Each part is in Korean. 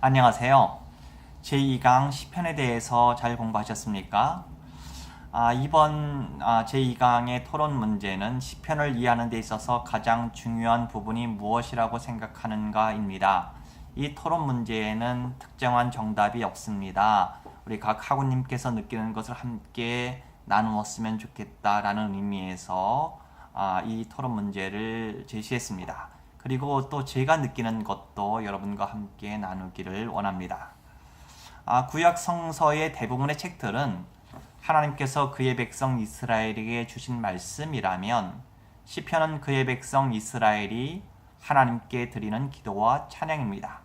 안녕하세요. 제2강 시편에 대해서 잘 공부하셨습니까? 이번 제2강의 토론 문제는 시편을 이해하는 데 있어서 가장 중요한 부분이 무엇이라고 생각하는가입니다. 이 토론 문제에는 특정한 정답이 없습니다. 우리 각 학우님께서 느끼는 것을 함께 나누었으면 좋겠다라는 의미에서 이 토론 문제를 제시했습니다. 그리고 또 제가 느끼는 것도 여러분과 함께 나누기를 원합니다. 구약 성서의 대부분의 책들은 하나님께서 그의 백성 이스라엘에게 주신 말씀이라면 시편은 그의 백성 이스라엘이 하나님께 드리는 기도와 찬양입니다.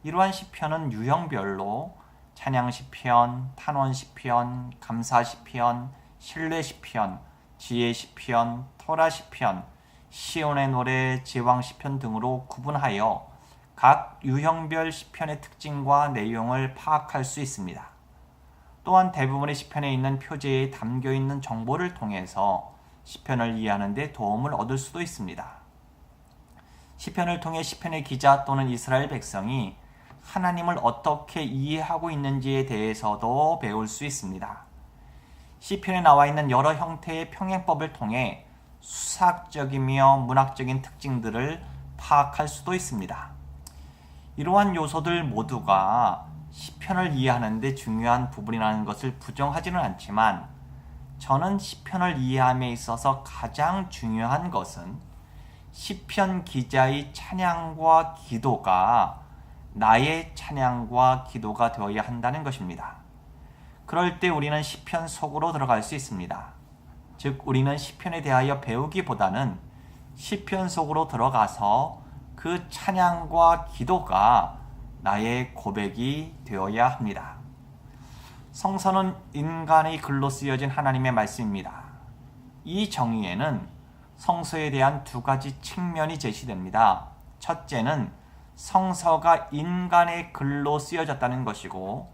이러한 시편은 유형별로 찬양 시편, 탄원 시편, 감사 시편, 신뢰 시편, 지혜 시편, 토라 시편, 시온의 노래, 제왕 시편 등으로 구분하여 각 유형별 시편의 특징과 내용을 파악할 수 있습니다. 또한 대부분의 시편에 있는 표제에 담겨 있는 정보를 통해서 시편을 이해하는 데 도움을 얻을 수도 있습니다. 시편을 통해 시편의 기자 또는 이스라엘 백성이 하나님을 어떻게 이해하고 있는지에 대해서도 배울 수 있습니다. 시편에 나와 있는 여러 형태의 평행법을 통해 수학적이며 문학적인 특징들을 파악할 수도 있습니다. 이러한 요소들 모두가 시편을 이해하는 데 중요한 부분이라는 것을 부정하지는 않지만 저는 시편을 이해함에 있어서 가장 중요한 것은 시편 기자의 찬양과 기도가 나의 찬양과 기도가 되어야 한다는 것입니다. 그럴 때 우리는 시편 속으로 들어갈 수 있습니다. 즉 우리는 시편에 대하여 배우기보다는 시편 속으로 들어가서 그 찬양과 기도가 나의 고백이 되어야 합니다. 성서는 인간의 글로 쓰여진 하나님의 말씀입니다. 이 정의에는 성서에 대한 두 가지 측면이 제시됩니다. 첫째는 성서가 인간의 글로 쓰여졌다는 것이고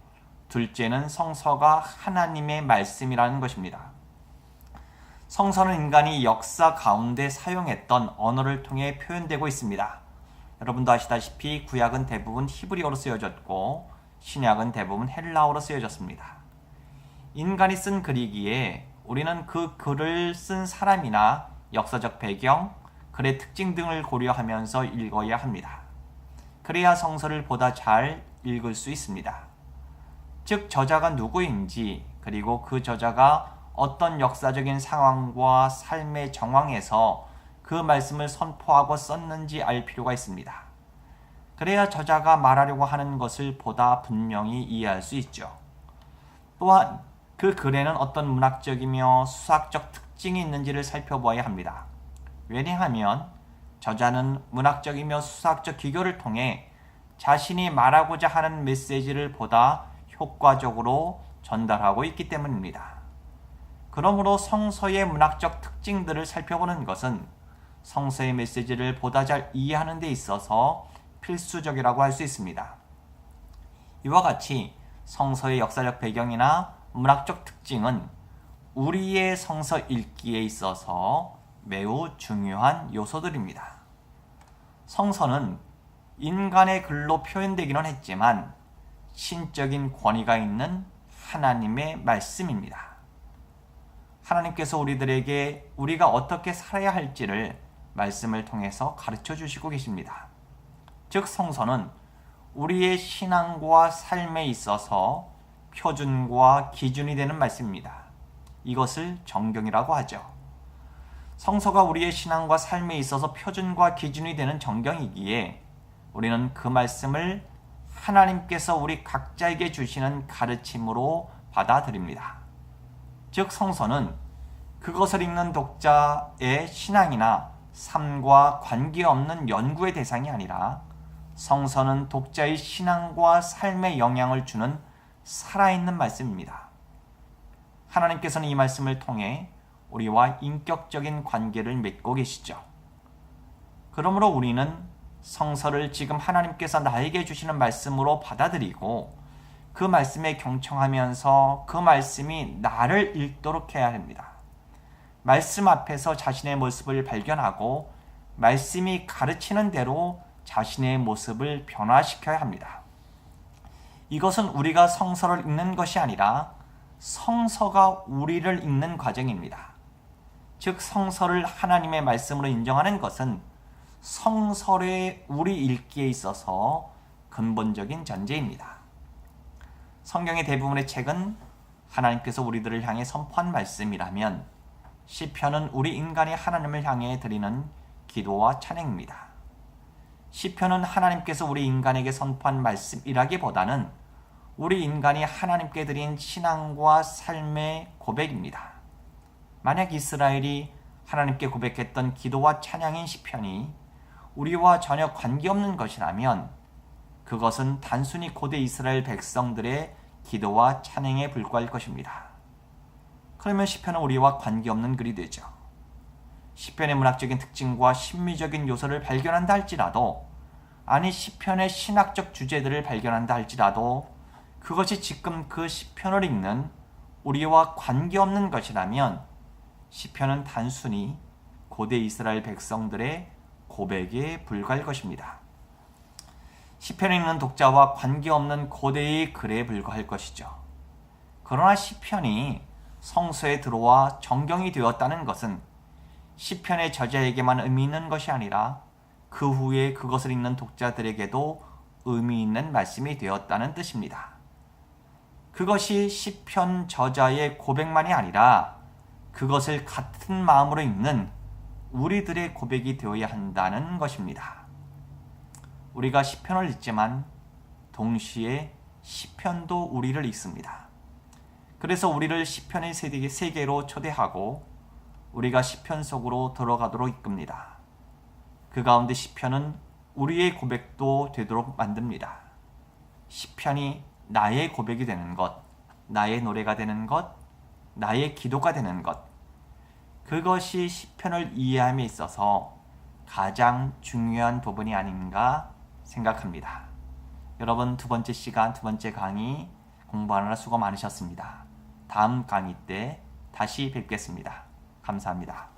둘째는 성서가 하나님의 말씀이라는 것입니다. 성서는 인간이 역사 가운데 사용했던 언어를 통해 표현되고 있습니다. 여러분도 아시다시피 구약은 대부분 히브리어로 쓰여졌고 신약은 대부분 헬라어로 쓰여졌습니다. 인간이 쓴 글이기에 우리는 그 글을 쓴 사람이나 역사적 배경, 글의 특징 등을 고려하면서 읽어야 합니다. 그래야 성서를 보다 잘 읽을 수 있습니다. 즉 저자가 누구인지 그리고 그 저자가 어떤 역사적인 상황과 삶의 정황에서 그 말씀을 선포하고 썼는지 알 필요가 있습니다. 그래야 저자가 말하려고 하는 것을 보다 분명히 이해할 수 있죠. 또한 그 글에는 어떤 문학적이며 수학적 특징이 있는지를 살펴보아야 합니다. 왜냐하면 저자는 문학적이며 수학적 기교를 통해 자신이 말하고자 하는 메시지를 보다 효과적으로 전달하고 있기 때문입니다. 그러므로 성서의 문학적 특징들을 살펴보는 것은 성서의 메시지를 보다 잘 이해하는 데 있어서 필수적이라고 할 수 있습니다. 이와 같이 성서의 역사적 배경이나 문학적 특징은 우리의 성서 읽기에 있어서 매우 중요한 요소들입니다. 성서는 인간의 글로 표현되기는 했지만 신적인 권위가 있는 하나님의 말씀입니다. 하나님께서 우리들에게 우리가 어떻게 살아야 할지를 말씀을 통해서 가르쳐 주시고 계십니다. 즉 성서는 우리의 신앙과 삶에 있어서 표준과 기준이 되는 말씀입니다. 이것을 정경이라고 하죠. 성서가 우리의 신앙과 삶에 있어서 표준과 기준이 되는 정경이기에 우리는 그 말씀을 하나님께서 우리 각자에게 주시는 가르침으로 받아들입니다. 즉 성서는 그것을 읽는 독자의 신앙이나 삶과 관계없는 연구의 대상이 아니라 성서는 독자의 신앙과 삶에 영향을 주는 살아있는 말씀입니다. 하나님께서는 이 말씀을 통해 우리와 인격적인 관계를 맺고 계시죠. 그러므로 우리는 성서를 지금 하나님께서 나에게 주시는 말씀으로 받아들이고 그 말씀에 경청하면서 그 말씀이 나를 읽도록 해야 합니다. 말씀 앞에서 자신의 모습을 발견하고 말씀이 가르치는 대로 자신의 모습을 변화시켜야 합니다. 이것은 우리가 성서를 읽는 것이 아니라 성서가 우리를 읽는 과정입니다. 즉 성서를 하나님의 말씀으로 인정하는 것은 성서의 우리 읽기에 있어서 근본적인 전제입니다. 성경의 대부분의 책은 하나님께서 우리들을 향해 선포한 말씀이라면 시편은 우리 인간이 하나님을 향해 드리는 기도와 찬양입니다. 시편은 하나님께서 우리 인간에게 선포한 말씀이라기보다는 우리 인간이 하나님께 드린 신앙과 삶의 고백입니다. 만약 이스라엘이 하나님께 고백했던 기도와 찬양인 시편이 우리와 전혀 관계없는 것이라면 그것은 단순히 고대 이스라엘 백성들의 기도와 찬양에 불과할 것입니다. 그러면 시편은 우리와 관계없는 글이 되죠. 시편의 문학적인 특징과 심미적인 요소를 발견한다 할지라도, 아니 시편의 신학적 주제들을 발견한다 할지라도 그것이 지금 그 시편을 읽는 우리와 관계없는 것이라면 시편은 단순히 고대 이스라엘 백성들의 고백에 불과할 것입니다. 시편을 읽는 독자와 관계없는 고대의 글에 불과할 것이죠. 그러나 시편이 성서에 들어와 정경이 되었다는 것은 시편의 저자에게만 의미 있는 것이 아니라 그 후에 그것을 읽는 독자들에게도 의미 있는 말씀이 되었다는 뜻입니다. 그것이 시편 저자의 고백만이 아니라 그것을 같은 마음으로 읽는 우리들의 고백이 되어야 한다는 것입니다. 우리가 시편을 읽지만 동시에 시편도 우리를 읽습니다. 그래서 우리를 시편의 세계로 초대하고 우리가 시편 속으로 들어가도록 이끕니다. 그 가운데 시편은 우리의 고백도 되도록 만듭니다. 시편이 나의 고백이 되는 것, 나의 노래가 되는 것, 나의 기도가 되는 것, 그것이 시편을 이해함에 있어서 가장 중요한 부분이 아닌가 생각합니다. 여러분 두 번째 시간, 두 번째 강의 공부하느라 수고 많으셨습니다. 다음 강의 때 다시 뵙겠습니다. 감사합니다.